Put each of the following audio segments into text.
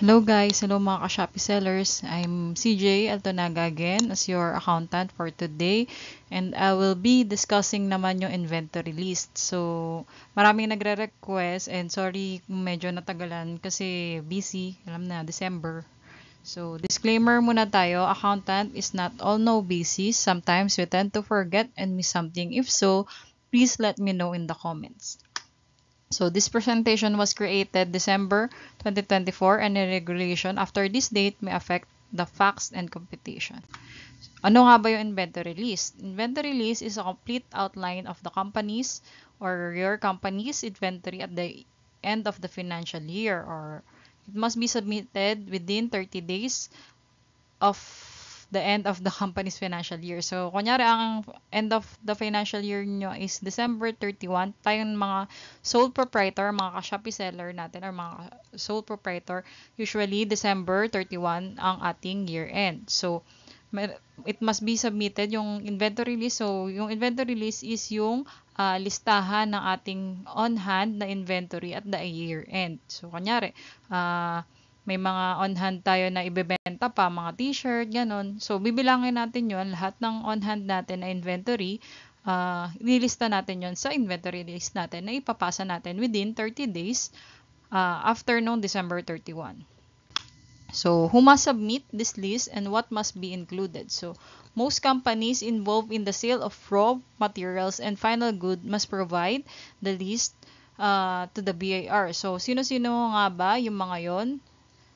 Hello guys, hello mga ka-Shopee sellers. I'm CJ Altonaga again as your accountant for today, and I will be discussing naman yung inventory list. So, maraming nagre-request and sorry kung medyo natagalan kasi busy, alam na, December. So, disclaimer muna tayo, accountant is not all know busy. Sometimes we tend to forget and miss something. If so, please let me know in the comments. So this presentation was created December 2024 and a regulation after this date may affect the facts and computation. Ano nga ba yung inventory list? Inventory list is a complete outline of the company's or your company's inventory at the end of the financial year, or it must be submitted within 30 days of the end of the company's financial year. So, kunyari, ang end of the financial year nyo is December 31, tayong mga sole proprietor, mga ka-Shopee seller natin, or mga sole proprietor, usually December 31 ang ating year end. So, it must be submitted yung inventory list. So, yung inventory list is yung listahan ng ating on-hand na inventory at the year end. So, kunyari, may mga on-hand tayo na ibebenta pa, mga t-shirt, ganun. So, bibilangin natin yon lahat ng on-hand natin na inventory, nilista natin yon sa inventory list natin na ipapasa natin within 30 days after nung December 31. So, who must submit this list and what must be included? So, most companies involved in the sale of raw materials and final good must provide the list to the BIR. So, sino-sino nga ba yung mga yon?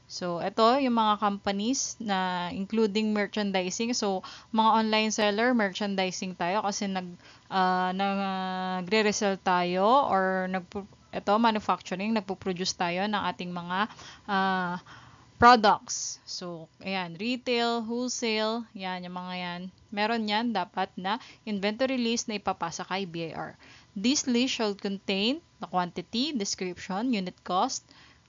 So, ito yung mga companies na including merchandising. So, mga online seller, merchandising tayo kasi nagre-resell tayo or manufacturing, nagpo-produce tayo ng ating mga products. So, ayan, retail, wholesale, yan, yung mga yan. Meron yan dapat na inventory list na ipapasa kay BIR. This list shall contain the quantity, description, unit cost,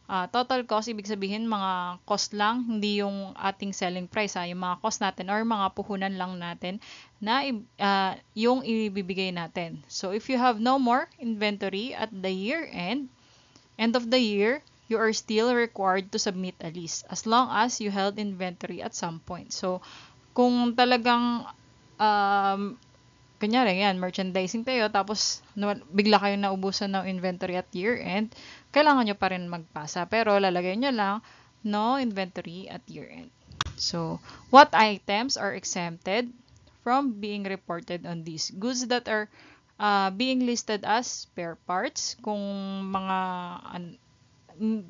total cost, ibig sabihin mga cost lang, hindi yung ating selling price, yung mga cost natin or mga puhunan lang natin na yung ibibigay natin. So, if you have no more inventory at the end of the year, you are still required to submit a list as long as you held inventory at some point. So, kung talagang kunyari, yan, merchandising tayo, tapos bigla kayong naubusan ng inventory at year-end, kailangan nyo pa rin magpasa. Pero lalagay nyo lang, no inventory at year-end. So, what items are exempted from being reported on these? Goods that are being listed as spare parts, kung mga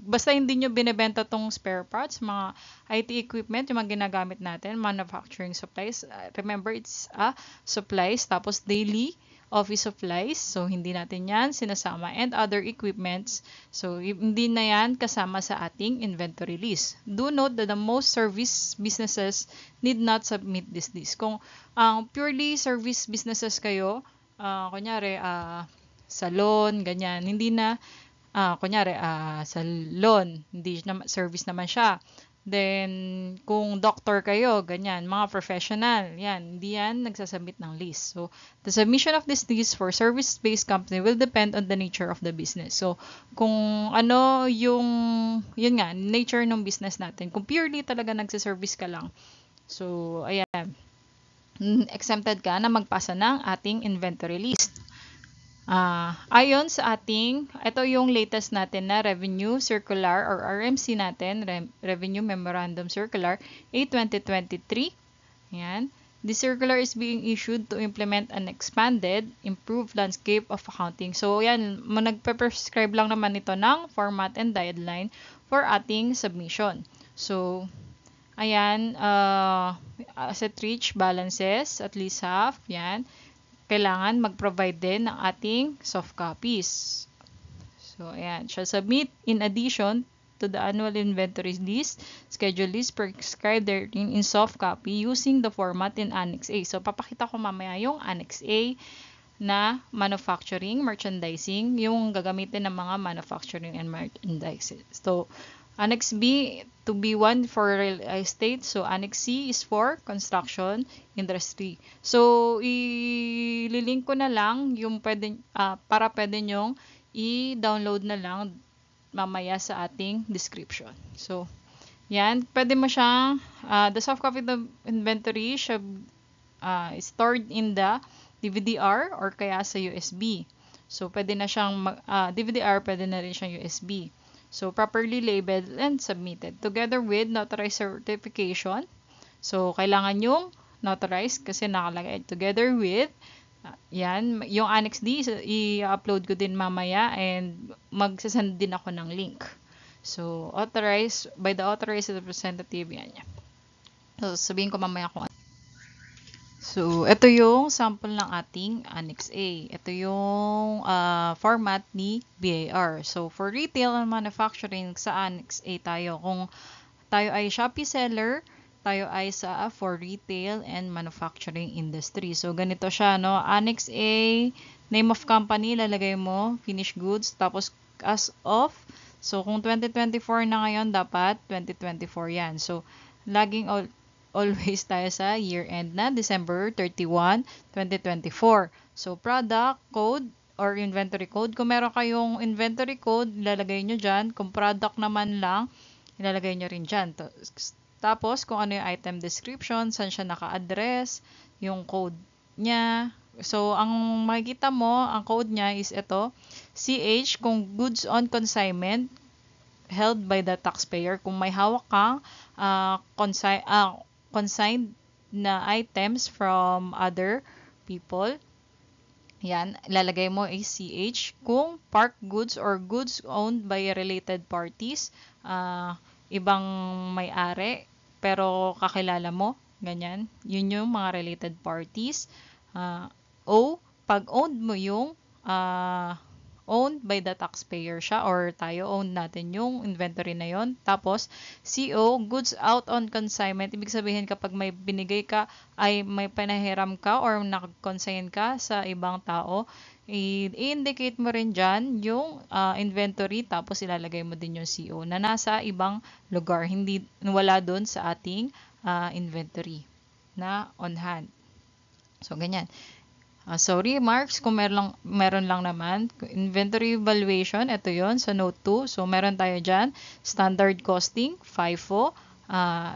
basta hindi nyo binebenta tong spare parts, mga IT equipment, yung mga ginagamit natin, manufacturing supplies. Remember, it's supplies, tapos daily office supplies. So, hindi natin yan sinasama. And other equipments. So, hindi na yan kasama sa ating inventory list. Do note that the most service businesses need not submit this list. Kung purely service businesses kayo, kunyari, salon, ganyan, hindi na kunyari, salon, hindi na service naman siya. Then, kung doctor kayo, ganyan, mga professional, yan, hindi yan nagsasubmit ng list. So, the submission of this list for service-based company will depend on the nature of the business. So, kung ano yung, yun nga, nature ng business natin. Kung purely talaga nagsaservice ka lang. So, ayan, exempted ka na magpasa ng ating inventory list. Ayon sa ating, ito yung latest natin na Revenue Circular or RMC natin, Revenue Memorandum Circular A-2023. Yan. This circular is being issued to implement an expanded, improved landscape of accounting. So, yan, nagpe-prescribe lang naman ito ng format and guideline for ating submission. So, ayan, asset rich balances, at least half, yan. Kailangan mag-provide din ng ating soft copies. So, ayan. Shall submit in addition to the annual inventory list, schedule list prescribed therein in soft copy using the format in Annex A. So, papakita ko mamaya yung Annex A na manufacturing, merchandising, yung gagamitin ng mga manufacturing and merchandising. So, Annex B to be one for real estate. So, Annex C is for construction industry. So, ililink ko na lang yung para pwede nyong i-download na lang mamaya sa ating description. So, Yan, pwede mo siyang, the soft copy of the inventory should stored in the DVD-R or kaya sa USB. So, pwede na siyang DVD-R, pwede na rin siyang USB. So, properly labeled and submitted together with notarized certification. So, kailangan yung notarized kasi nakalagay together with yan, yung Annex D, i-upload ko din mamaya and magsasend din ako ng link. So, authorized, by the authorized representative, yan. So, sabihin ko mamaya kung ano. So, ito yung sample ng ating Annex A. Ito yung format ni BAR. So, for retail and manufacturing, sa Annex A tayo. Kung tayo ay Shopee seller, tayo ay sa for retail and manufacturing industry. So, ganito siya, no? Annex A, name of company, lalagay mo, finished goods, tapos as of, so kung 2024 na ngayon, dapat 2024 yan. So, laging always tayo sa year-end na, December 31, 2024. So, product code or inventory code. Kung meron kayong inventory code, ilalagay nyo dyan. Kung product naman lang, ilalagay nyo rin dyan. Tapos, kung ano yung item description, saan siya naka-address, yung code niya. So, ang makikita mo, ang code niya is ito, CH, kung goods on consignment, held by the taxpayer. Kung may hawak kang consigned na items from other people, yan, ilalagay mo ay CH. Kung park goods or goods owned by related parties, ibang may-ari, pero kakilala mo, ganyan. Yun yung mga related parties. O, pag owned mo yung owned by the taxpayer siya or tayo, owned natin yung inventory na yon. Tapos, CO, goods out on consignment. Ibig sabihin kapag may binigay ka, ay may pinahiram ka or nag-consign ka sa ibang tao, i-indicate mo rin dyan yung inventory tapos ilalagay mo din yung CO na nasa ibang lugar. Hindi, wala doon sa ating inventory na on hand. So, ganyan. So, remarks, kung meron lang naman. Inventory valuation, ito yon sa note 2. So, meron tayo dyan. Standard costing, FIFO,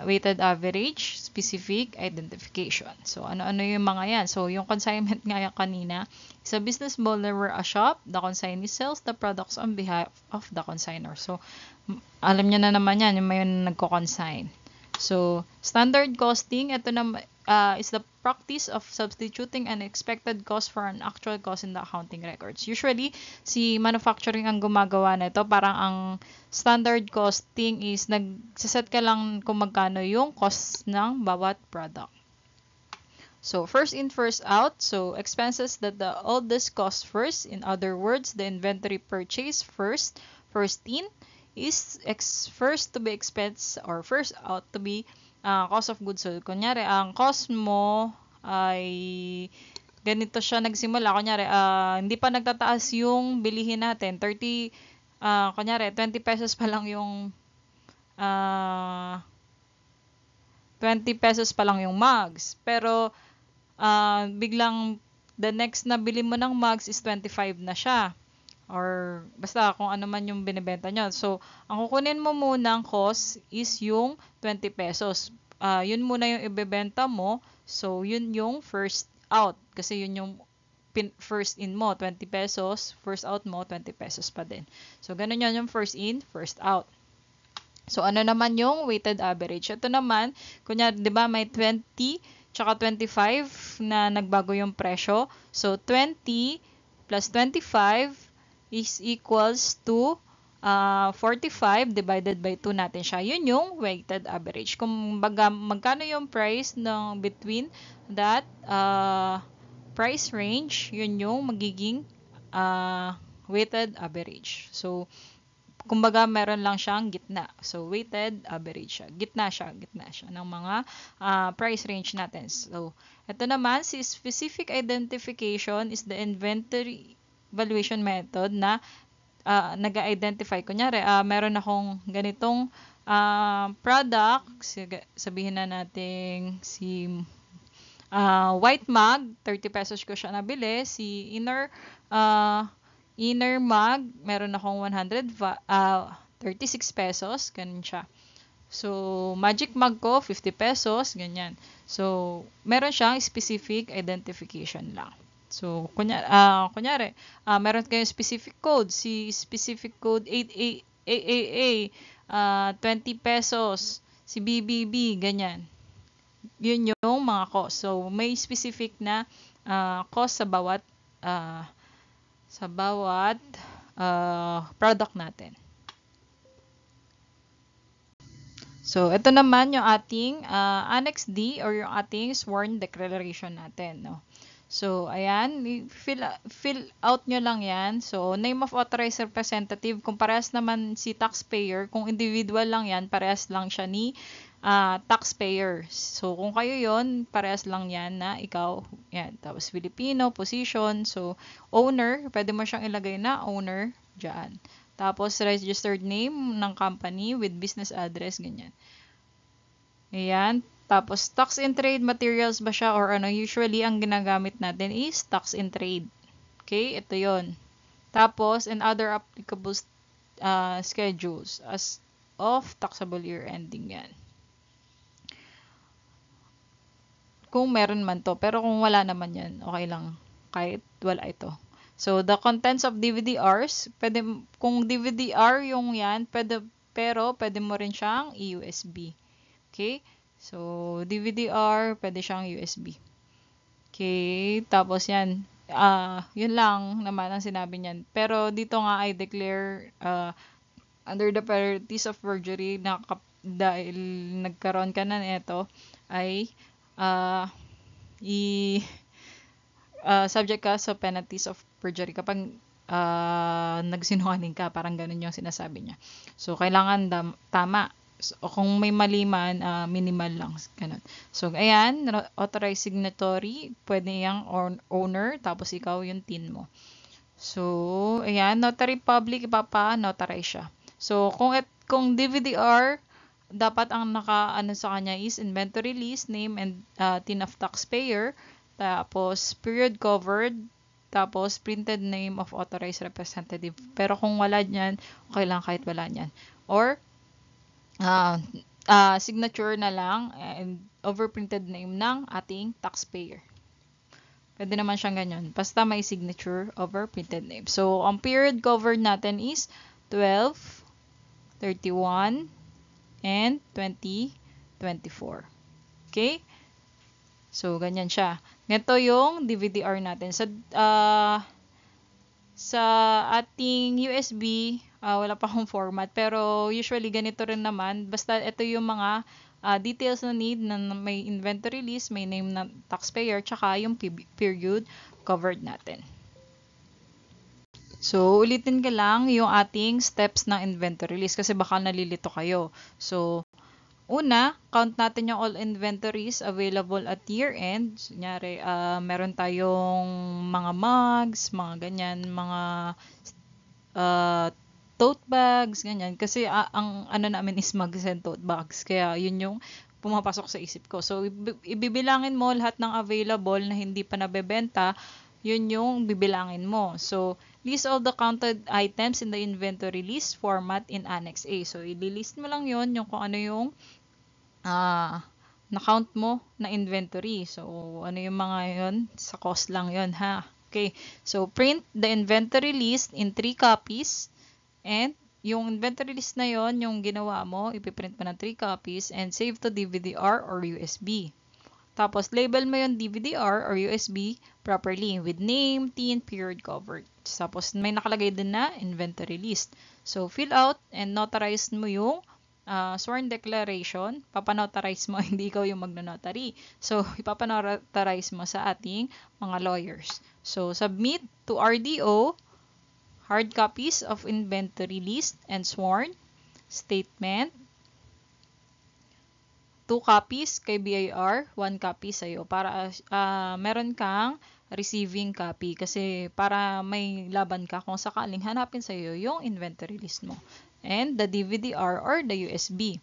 weighted average, specific identification. So, ano-ano yung mga yan? So, yung consignment nga yung kanina, is a business model where a shop, the consignee sells the products on behalf of the consignor. So, alam nyo na naman yan, yung may nagko-consign. So, standard costing, ito na is the practice of substituting an expected cost for an actual cost in the accounting records. Usually, si manufacturing ang gumagawa nito. Parang ang standard costing is nagsiset ka lang kung magkano yung cost ng bawat product. So, first in, first out. So, expenses that the oldest cost first. In other words, the inventory purchase first in, is first to be expense or first out to be cost of goods sold. Kunyari, ang cost mo ay ganito siya nagsimula. Kunyari, hindi pa nagtataas yung bilihin natin. Kunyari, 20 pesos pa lang yung 20 pesos pa lang yung mugs. Pero, biglang the next na bili mo ng mugs is 25 na siya. Or basta kung ano man yung binibenta nyo. So, ang kukunin mo muna ang cost is yung 20 pesos. Yun muna yung ibebenta mo. So, yun yung first out. Kasi yun yung first in mo, 20 pesos. First out mo, 20 pesos pa din. So, ganun yun yung first in, first out. So, ano naman yung weighted average? Ito naman, kunyari, di ba may 20 tsaka 25 na nagbago yung presyo. So, 20 plus 25 is equals to 45 divided by 2 natin siya. Yun yung weighted average. Kung magkano yung price ng between that price range, yun yung magiging weighted average. So, kumbaga meron lang siyang gitna. So, weighted average siya. Gitna siya ng mga price range natin. So, ito naman, si specific identification is the inventory valuation method na nag-identify. Kunyari, meron akong ganitong product. Sabihin na natin si white mug, 30 pesos ko siya nabili. Si inner mug, meron akong 36 pesos. Ganun siya. So, magic mug ko, 50 pesos, ganyan. So, meron siyang specific identification lang. So, kunyari, meron kayong specific code. Si specific code 8AAA, 20 pesos. Si BBB, ganyan. Yun yung mga cost. So, may specific na cost uh, sa bawat product natin. So, ito naman yung ating Annex D or yung ating sworn declaration natin, no? So, ayan, fill out nyo lang yan. So, name of authorized representative, kung parehas naman si taxpayer, kung individual lang yan, parehas lang siya ni taxpayer. So, kung kayo yon parehas lang yan na ikaw, yan. Tapos, Filipino, position. So, owner, pwede mo siyang ilagay na owner, dyan. Tapos, registered name ng company with business address, ganyan. Ayan. Tapos, tax in trade materials ba siya or ano? Usually, ang ginagamit natin is tax in trade. Okay? Ito yon. Tapos, and other applicable schedules as of taxable year ending yan. Kung meron man to. Pero kung wala naman yan, okay lang. Kahit wala ito. So, the contents of DVDRs, kung DVDR yung yan, pero pwede mo rin siyang i-USB. Okay? So, DVDR, pwede siyang USB. Okay, tapos yan. Yun lang naman ang sinabi niyan. Pero dito nga I declare under the penalties of perjury na dahil nagkaroon ka na nito ay subject ka sa penalties of perjury kapag nagsinungaling ka, parang ganun yung sinasabi niya. So, kailangan tama. So, kung may mali man, minimal lang. Ganun. So, ayan, authorized signatory, pwede yung owner, tapos ikaw yung tin mo. So, ayan, notary public, ipapa-notarize siya. So, kung DVDR, dapat ang naka-ano sa kanya is inventory list, name, and tin of taxpayer, tapos period covered, tapos printed name of authorized representative. Pero kung wala niyan, okay lang kahit wala niyan. Or, signature na lang and overprinted name ng ating taxpayer. Pwede naman siyang ganyan. Basta may signature overprinted name. So, ang period covered natin is 12, 31, and 2024. Okay? So, ganyan siya. Ganito yung DVDR natin. Sa ating USB, wala pa akong format. Pero usually ganito rin naman. Basta ito yung mga details na need na may inventory list, may name ng taxpayer, tsaka yung period covered natin. So, ulitin ka lang yung ating steps ng inventory list kasi baka nalilito kayo. So, una, count natin yung all inventories available at year-end. Kunyari, meron tayong mga mugs, mga ganyan, mga tote bags, ganyan. Kasi ang ano namin is mugs and tote bags. Kaya yun yung pumapasok sa isip ko. So, ibibilangin mo lahat ng available na hindi pa nabebenta, yun yung bibilangin mo. So, list all the counted items in the inventory list format in Annex A. So, ililist mo lang yun, yung kung ano yung na-count mo na inventory. So, ano yung mga yun? Sa cost lang yun, ha? Okay. So, print the inventory list in 3 copies. And, yung inventory list na yon yung ginawa mo, ipiprint mo ng 3 copies and save to DVD-R or USB. Tapos, label mo yung DVD-R or USB properly with name, tin, period covered. Tapos, may nakalagay din na inventory list. So, fill out and notarize mo yung sworn declaration. Papanotarize mo, hindi ikaw yung magnanotary. So, ipapanotarize mo sa ating mga lawyers. So, submit to RDO hard copies of inventory list and sworn statement, 2 copies kay BIR, 1 copy sa'yo para meron kang receiving copy kasi para may laban ka kung sakaling hanapin sa'yo yung inventory list mo. And the DVD-R or the USB.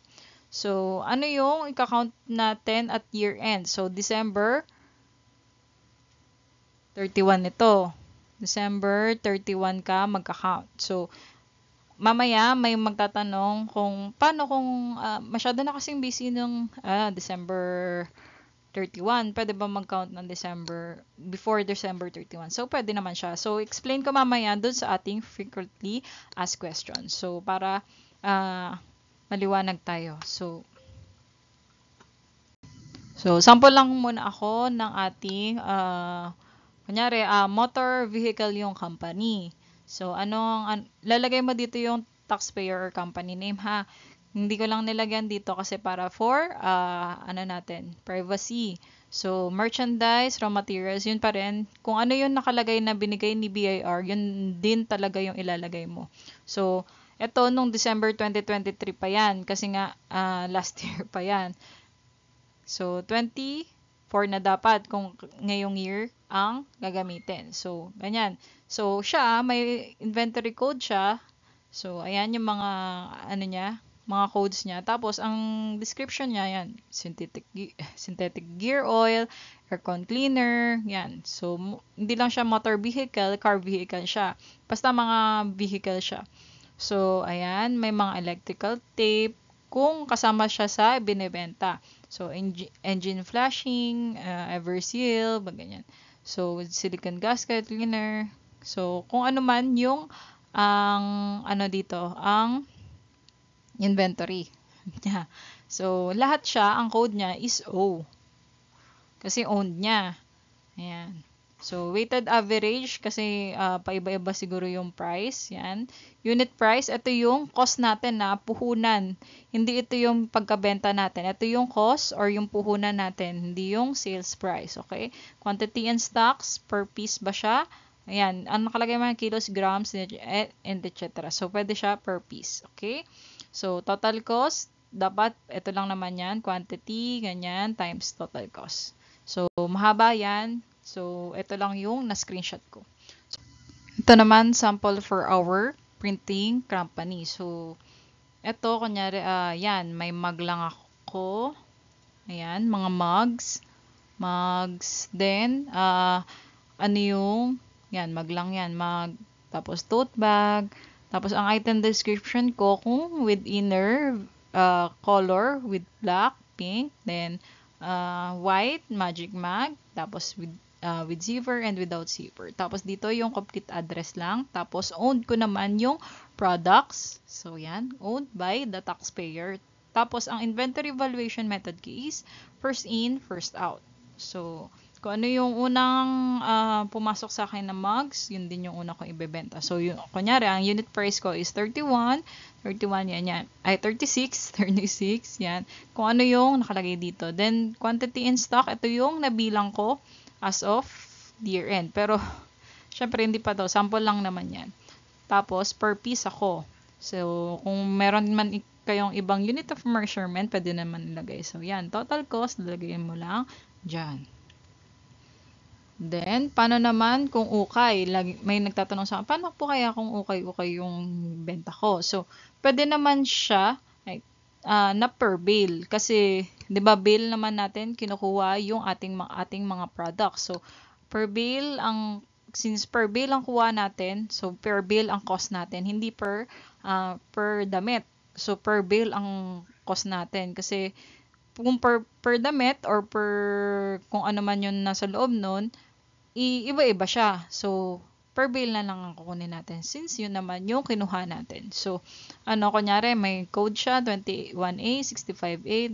So, ano yung i-count natin at year end? So, December 31 ito. December 31 ka magka-count. So, mamaya may magtatanong kung paano kung masyado na kasing busy nung December 31, pwede ba mag-count ng before December 31? So, pwede naman siya. So, explain ko mamaya dun sa ating frequently asked questions. So, para maliwanag tayo. So, sample lang muna ako ng ating, kunyari, motor vehicle yung company. So, lalagay mo dito yung taxpayer or company name, ha? Hindi ko lang nilagyan dito kasi para for, privacy. So, merchandise, raw materials, yun pa rin. Kung ano yung nakalagay na binigay ni BIR, yun din talaga yung ilalagay mo. So, eto, nung December 2023 pa yan. Kasi nga, last year pa yan. So, 24 na dapat kung ngayong year ang gagamitin. So, ganyan. So, siya, may inventory code siya. So, ayan yung mga, mga codes niya. Tapos, ang description niya, yan, synthetic gear oil, aircon cleaner, yan. So, hindi lang siya motor vehicle, car vehicle siya. Basta mga vehicle siya. So, ayan, may mga electrical tape, kung kasama siya sa binibenta. So, engine flashing, Everseal, ganyan. So, silicone gasket cleaner. So, kung ano man yung ang inventory. So, lahat siya, ang code niya is O. Kasi owned niya. Ayan. So, weighted average, kasi paiba-iba siguro yung price. Yan. Unit price, ito yung cost natin na puhunan. Hindi ito yung pagkabenta natin. Ito yung cost or yung puhunan natin. Hindi yung sales price. Okay? Quantity and stocks, per piece ba siya? Ayan. Ang nakalagay mga kilos, grams, and etc. So, pwede siya per piece. Okay? So, total cost, dapat, ito lang naman yan. Quantity, ganyan, times total cost. So, mahaba yan. So, ito lang yung na-screenshot ko. Ito naman, sample for our printing company. So, ito, kunyari, yan, may mug lang ako. Ayan, mga mugs. Mugs, then, yan, mug lang yan, mug. Tapos, tote bag. Tapos, ang item description ko, kung with inner color, with black, pink, then, white, magic mag, tapos with zipper and without zipper. Tapos dito yung complete address lang. Tapos owned ko naman yung products. So yan, owned by the taxpayer. Tapos ang inventory valuation method key is first in, first out. So kung ano yung unang pumasok sa akin na mugs, yun din yung una kong ibebenta. So kunyari, ang unit price ko is 31 yan. Ay, 36, yan. Kung ano yung nakalagay dito. Then, quantity in stock, ito yung nabilang ko as of year end. Pero, syempre, hindi pa to. Sample lang naman yan. Tapos, per piece ako. So, kung meron man kayong ibang unit of measurement, pwede naman ilagay. So, yan. Total cost, lalagay mo lang dyan. Then, paano naman kung ukay? May nagtatanong sa akin, paano po kaya kung ukay-ukay yung benta ko? So, pwede naman siya na per bale. Kasi, di ba, bale naman natin, kinukuha yung ating mga products. So, since per bale ang kuha natin, so per bale ang cost natin, hindi per damit. So, per bale ang cost natin. Kasi, kung per damit or per kung ano man yung nasa loob nun, iba-iba siya. So, per bale na lang ang kukunin natin since yun naman yung kinuha natin. So, kunyari, may code siya, 21A, 65A,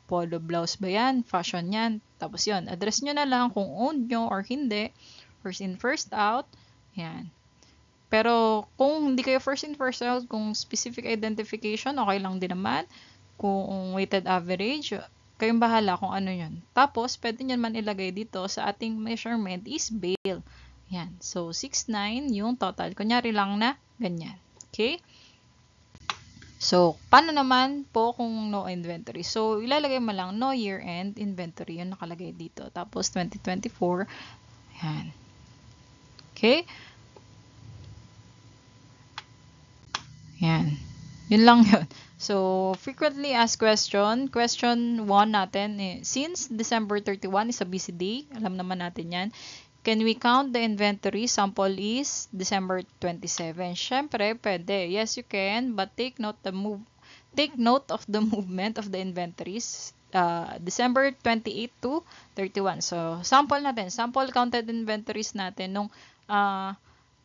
polo blouse ba yan? Fashion yan. Tapos yun, address nyo na lang kung owned nyo or hindi. First in, first out. Yan. Pero, kung hindi kayo first in, first out, kung specific identification, okay lang din naman. Kung weighted average, kayong bahala kung ano yun. Tapos, pwede nyo man ilagay dito sa ating measurement is bale. Yan. So, 6.9 yung total. Kunyari lang na ganyan. Okay? So, paano naman po kung no inventory? So, ilalagay mo lang no year-end inventory. Yung nakalagay dito. Tapos, 2024. Yan. Okay? Yan. Yun lang yun. So, frequently asked question. Question 1 natin, since December 31 is a busy day, alam naman natin yan, Can we count the inventory? Sample is December 27. Syempre, pwede. Yes, you can, but take note of the movement of the inventories. December 28 to 31. So, sample natin. Sample counted inventories natin nung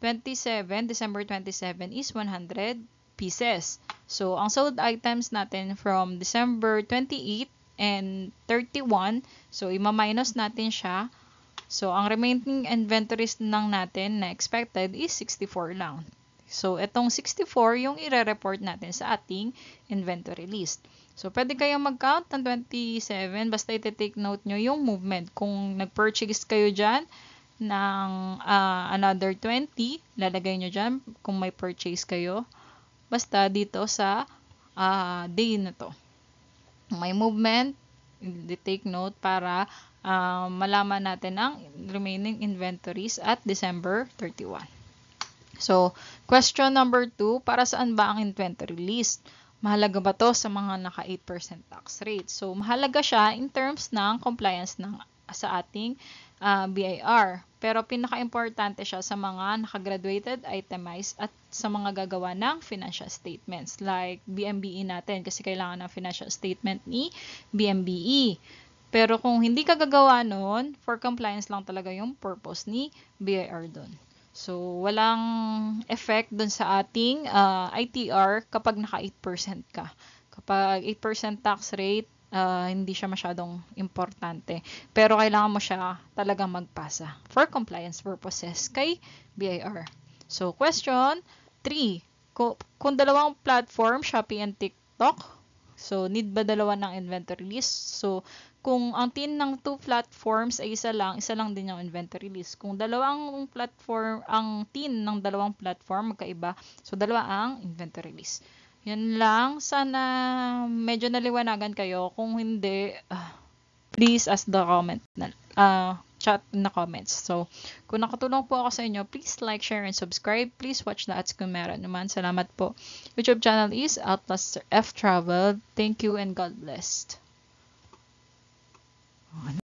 December 27 is 100 pieces. So, ang sold items natin from December 28 and 31, so, ima-minus natin siya. So, ang remaining inventories lang natin na expected is 64 lang. So, itong 64 yung ire-report natin sa ating inventory list. So, pwede kayong mag-count ng 27, basta iti-take note nyo yung movement. Kung nag-purchase kayo dyan ng another 20, lalagay nyo dyan kung may purchase kayo. Basta dito sa day na to. May movement, i-take note para malaman natin ang remaining inventories at December 31. So, question number 2, para saan ba ang inventory list? Mahalaga ba to sa mga naka 8% tax rate? So, mahalaga siya in terms ng compliance sa ating BIR. Pero pinaka-importante siya sa mga naka-graduated, itemized, at sa mga gagawa ng financial statements. Like BMBE natin, kasi kailangan ng financial statement ni BMBE. Pero kung hindi ka gagawa nun, for compliance lang talaga yung purpose ni BIR dun. So, walang effect dun sa ating ITR kapag naka 8% ka. Kapag 8% tax rate, hindi siya masyadong importante. Pero kailangan mo siya talagang magpasa for compliance purposes kay BIR. So, question 3. Kung dalawang platform, Shopee and TikTok, so, need ba dalawa ng inventory list? So, kung ang tin ng 2 platforms ay isa lang din yung inventory list. Kung dalawang platform, ang tin ng dalawang platform magkaiba, so dalawa ang inventory list. Yan lang. Sana medyo naliwanagan kayo. Kung hindi, please ask the comment chat in the comments. So, kung nakatulong po ako sa inyo, please like, share, and subscribe. Please watch the ads kung meron naman. Salamat po. YouTube channel is Outlast F Travel. Thank you and God bless.